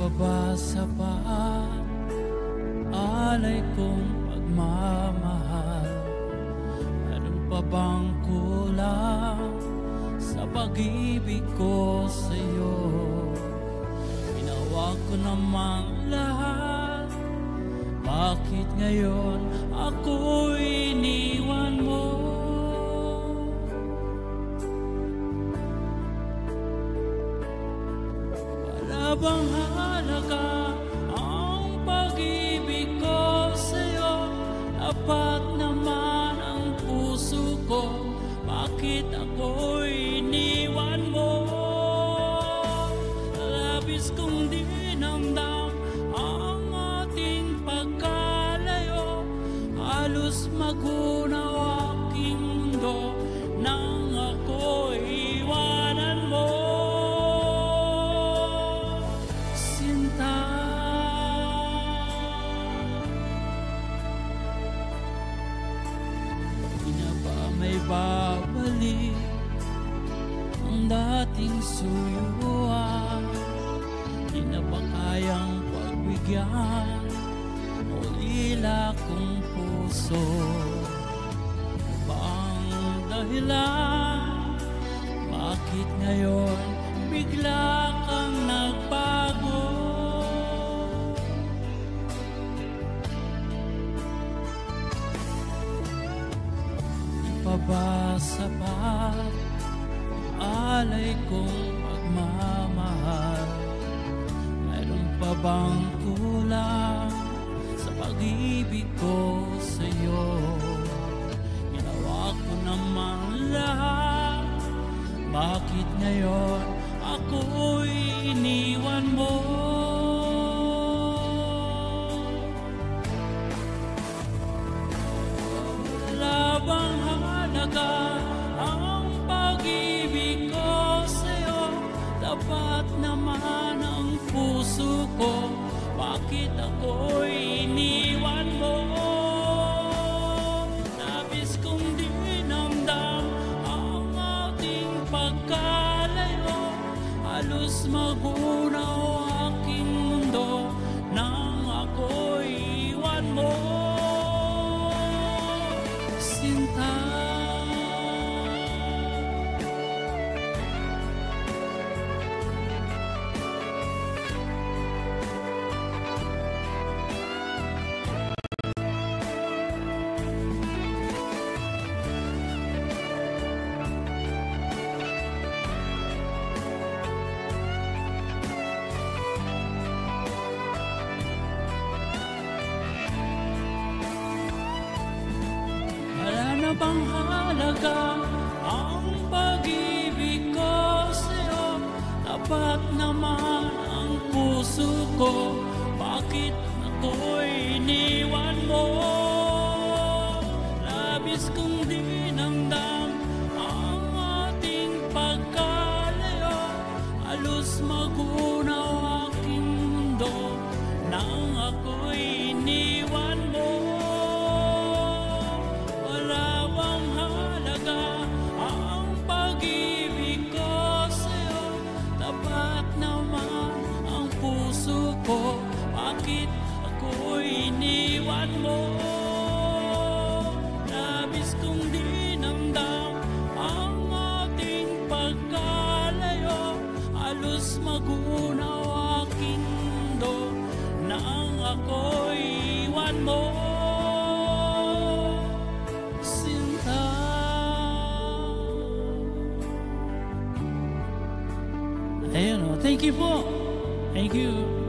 pa ba sapat alay kong pagmamahal? Meron pa bang kulang sa pag-ibig ko sa'yo? Ginawa ko naman lahat, bakit ngayon ako iniwan mo? Wala bang halaga ang pag-ibig ko sa'yo? Dapat naman ang puso ko, bakit ako iniwan mo? Labis kong dinamdam ang ating pagkalayo, halos magunaw aking mundo nang ako iwanan mo. Sinta, di na ba may babalik ang dating suyuan? Di na ba kayang pagbigyan o ulila kong puso? Ano ba ang dahilan? Bakit ngayon bigla kang nagbago? Di pa ba sapat alay kong pagmamahal? Mayroon pa bang kulang sa pag-ibig ko sa'yo? Ginawa ko naman lahat, bakit ngayon ako'y iniwan mo? Wala bang halaga ang pag-ibig ko sa'yo? Dapat naman ang puso ko, bakit ako'y iniwan mo? Labis kong dinamdam ang ating pagkalayo, halos magunaw aking mundo nang ako'y iwan mo. Sinta, wala na bang halaga ang pag-ibig ko sa'yo? Dapat naman ang puso ko, bakit ako'y iniwan mo? Labis kong dinamdam ang ating pagkalayo, halos magunaw aking mundo nang ako'y iniwan mo. Wala bang halaga ang pag-ibig ko sa'yo? Dapat naman ang puso ko, bakit ako'y iniwan mo? Labis kong dinamdam ang ating pagkalayo, halos magunaw aking mundo nang ako'y iwan mo. Sinta, ayun o, thank you po. Thank you.